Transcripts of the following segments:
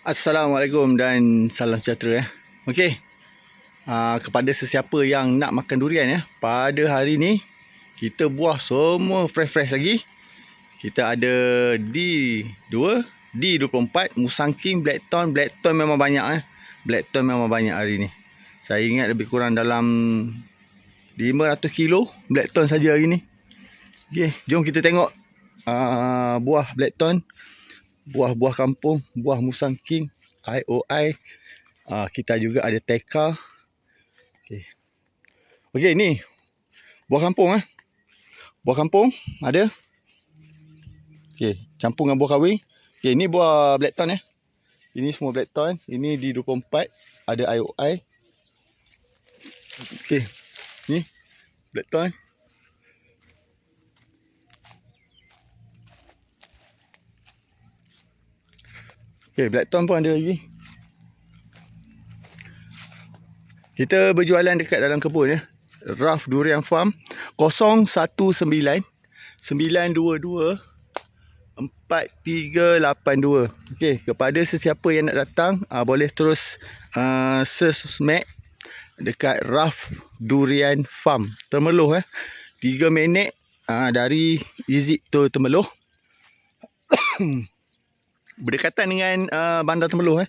Assalamualaikum dan salam sejahtera. Okey. Kepada sesiapa yang nak makan durian pada hari ni kita buah semua fresh-fresh lagi. Kita ada D2, D24, Musang King, Blackthorn. Blackthorn memang banyak Blackthorn memang banyak hari ni. Saya ingat lebih kurang dalam 500 kilo Blackthorn saja hari ni. Okey, jom kita tengok buah Blackthorn, buah-buah kampung, buah Musang King, IOI. Kita juga ada Teka. Okey, ni buah kampung Buah kampung ada. Okey, campur dengan buah kahwin. Okey, ni buah Blackthorn Ini semua Blackthorn. Ini D24, ada IOI. Okey, ni Blackthorn. Okey, Blackthorn pun ada lagi. Kita berjualan dekat dalam kebun Raf Durian Farm 019 922 4382. Okey, kepada sesiapa yang nak datang boleh terus search map dekat Raf Durian Farm Temerloh 3 minit dari exit tol Temerloh. Berdekatan dengan Bandar Temerloh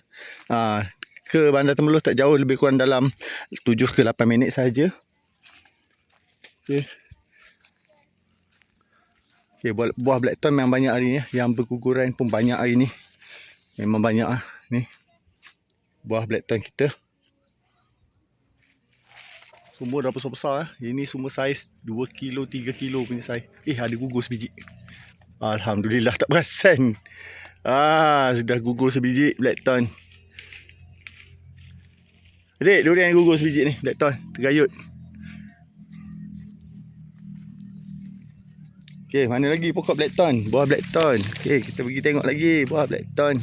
ke Bandar Temerloh tak jauh, lebih kurang dalam 7 ke 8 minit saja. Okey. Okey, buah Blackthorn memang banyak hari ni yang berguguran pun banyak hari ni. Memang banyak ni buah Blackthorn kita. Semua dah besar-besar Ini semua saiz 2 kilo, 3 kilo punya saiz. Ada gugur sebiji. Alhamdulillah tak perasan. Sudah gugur sebiji Blackthorn. Dek, durian gugur sebiji ni Blackthorn, tergayut. Okey, mana lagi pokok Blackthorn? Buah Blackthorn. Okey, kita pergi tengok lagi buah Blackthorn.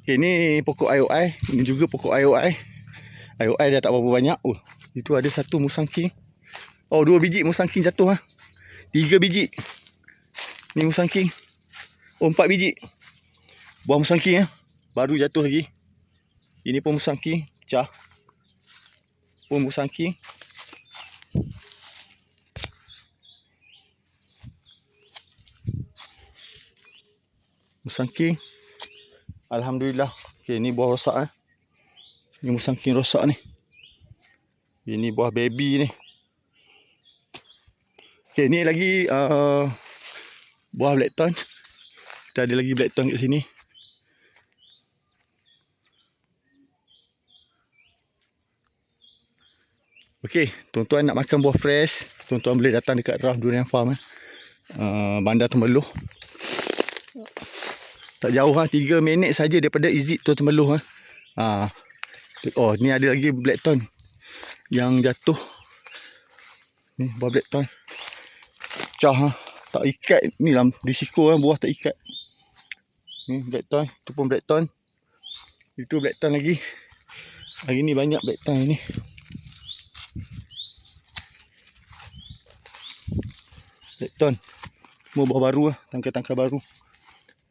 Okey, ni pokok IOI. Ini juga pokok IOI. IOI dah tak berapa banyak. Itu ada satu Musang King. 2 biji Musang King jatuh 3 biji. Ni Musang King. 4 biji. Buah Musang King baru jatuh lagi. Ini pun Musang King, pecah. Pun Musang King. Musang King. Alhamdulillah. Okey, ni buah rosak Ni Musang King rosak ni. Ini buah baby ni. Okey, ni lagi buah Blackthorn. Kita ada lagi Blackthorn kat sini. Okey, tuan-tuan nak makan buah fresh, tuan-tuan boleh datang dekat Raf Durian Farm Bandar Temerloh. Tak jauh 3 minit saja daripada exit tol Temerloh ni ada lagi Blackthorn yang jatuh. Ni buah Blackthorn. Pecah tak ikat ni lah, risiko buah tak ikat. Ni Blackthorn, tu pun Blackthorn. Itu Blackthorn lagi. Hari ni banyak Blackthorn ni. Blackthorn. Semua buah baru tangkai-tangkai baru.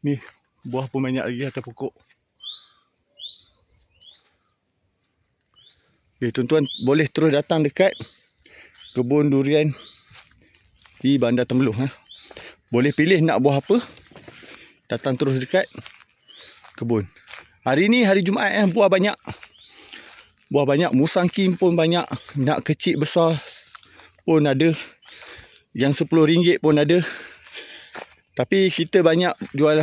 Ni buah pun banyak lagi atas pokok. Okay, tuan-tuan boleh terus datang dekat kebun durian di Bandar Temerloh Boleh pilih nak buah apa, datang terus dekat kebun. Hari ni hari Jumaat buah banyak. Buah banyak, Musang King pun banyak. Nak kecil besar pun ada. Yang RM10 pun ada. Tapi kita banyak jual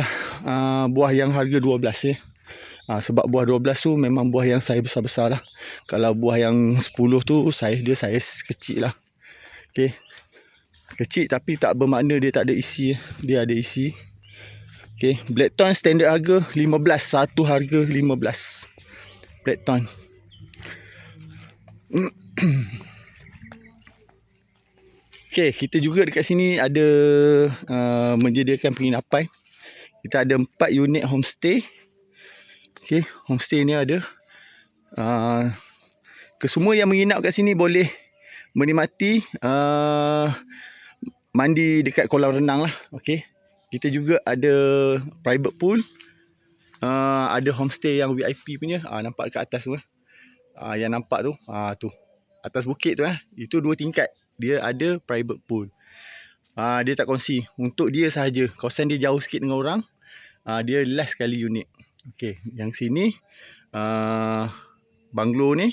buah yang harga 12 sebab buah 12 tu memang buah yang saiz besar-besar lah. Kalau buah yang 10 tu saiz dia saiz kecil lah. Okey, kecil tapi tak bermakna dia tak ada isi. Dia ada isi. Okey, Blackthorn standard harga 15. Satu harga 15 Blackthorn. Okey, kita juga dekat sini ada menyediakan penginapan. Kita ada 4 unit homestay. Okey, homestay ni ada. Kesemua yang menginap kat sini boleh menikmati mandi dekat kolam renang lah. Okey, Kita juga ada private pool. Ada homestay yang VIP punya. Nampak dekat atas tu. Yang nampak tu. Tu. Atas bukit tu. Itu 2 tingkat. Dia ada private pool. Dia tak kongsi. Untuk dia sahaja. Kawasan dia jauh sikit dengan orang. Dia last sekali unit. Okay. Yang sini. Banglo ni.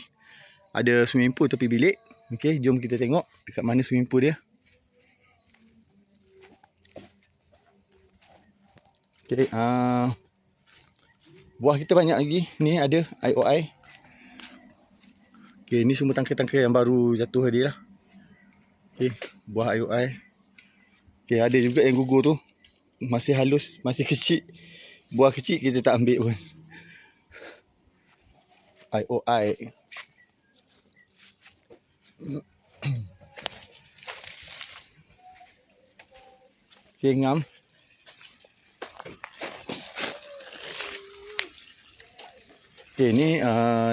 Ada swimming pool tepi bilik. Okay. Jom kita tengok. Dekat mana swimming pool dia. Okay, buah kita banyak lagi. Ni ada IOI. Okay, ni semua tangkai-tangkai yang baru jatuh tadi lah. Okay, buah IOI. Okay, ada juga yang gugur tu. Masih halus, masih kecil. Buah kecil kita tak ambil pun. IOI. Okay, ngam. Okay, ni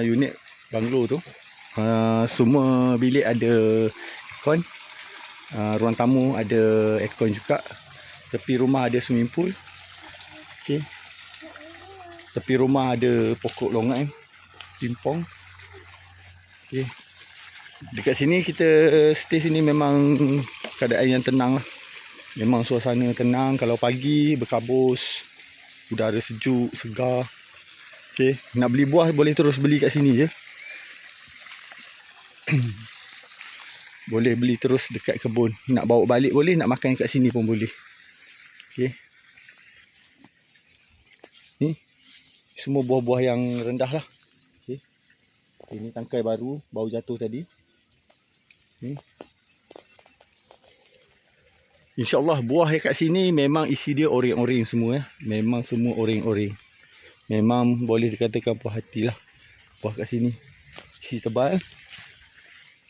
unit banglo tu. Semua bilik ada aircon. Ruang tamu ada aircon juga. Tepi rumah ada swimming pool. Okay. Tepi rumah ada pokok longan, pimpong. Okay. Dekat sini kita stay sini memang keadaan yang tenang lah. Memang suasana tenang. Kalau pagi berkabus, udara sejuk, segar. Okay. Nak beli buah boleh terus beli kat sini je. Boleh beli terus dekat kebun. Nak bawa balik boleh, nak makan kat sini pun boleh. Okay. Ni semua buah-buah yang rendah lah. Okay. Ini tangkai baru jatuh tadi. Ni. InsyaAllah buah yang kat sini memang isi dia oren-oren semua. Memang semua oren-oren. Memang boleh dikatakan puas hati lah. Buah kat sini isi tebal.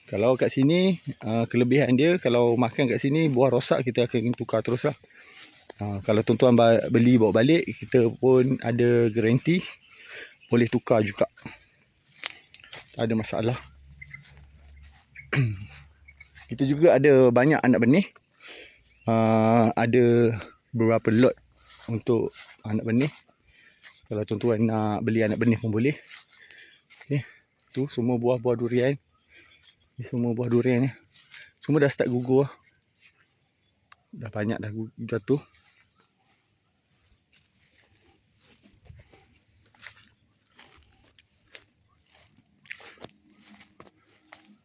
Kalau kat sini kelebihan dia, kalau makan kat sini buah rosak kita akan tukar terus lah. Kalau tuan-tuan beli bawa balik, kita pun ada garanti. Boleh tukar juga. Tak ada masalah. Kita juga ada banyak anak benih. Ada beberapa lot untuk anak benih. Kalau tuan-tuan nak beli anak benih pun boleh. Okay. Tu semua buah-buah durian. Ni semua buah durian ni. Semua dah start gugur. Dah banyak dah jatuh.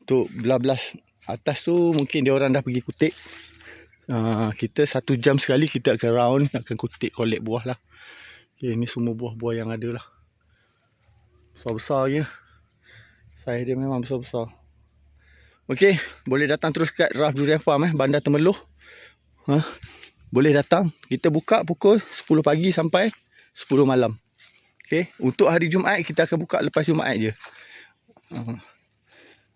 Untuk belah-belah atas tu mungkin dia orang dah pergi kutik. Kita 1 jam sekali kita akan round, akan kutik, collect buah lah. Okay, ni semua buah-buah yang ada lah. Besar-besar je. Saiz dia memang besar-besar. Okay, boleh datang terus kat Raf Durian Farm Bandar Temeloh. Boleh datang. Kita buka pukul 10 pagi sampai 10 malam. Okay, untuk hari Jumaat kita akan buka lepas Jumaat je.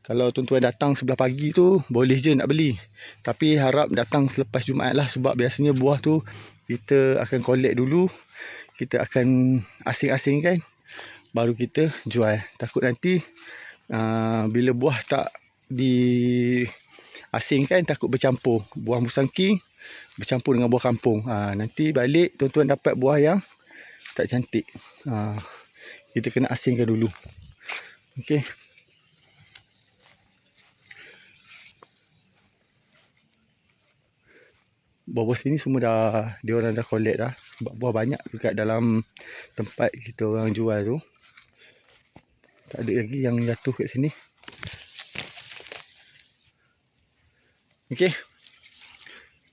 Kalau tuan-tuan datang sebelah pagi tu boleh je nak beli. Tapi harap datang selepas Jumaat lah. Sebab biasanya buah tu kita akan collect dulu. Kita akan asing-asingkan. Baru kita jual. Takut nanti bila buah tak diasingkan takut bercampur. Buah musangking bercampur dengan buah kampung. Nanti balik tuan-tuan dapat buah yang tak cantik. Kita kena asingkan dulu. Okey. Buah-buah sini semua dia orang dah collect dah. Sebab buah banyak dekat dalam tempat kita orang jual tu. Tak ada lagi yang jatuh kat sini. Okey.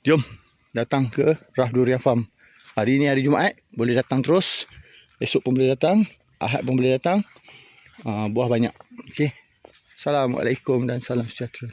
Jom datang ke Raf Durian Farm. Hari ni hari Jumaat, boleh datang terus. Esok pun boleh datang, Ahad pun boleh datang. Buah banyak. Okey. Assalamualaikum dan salam sejahtera.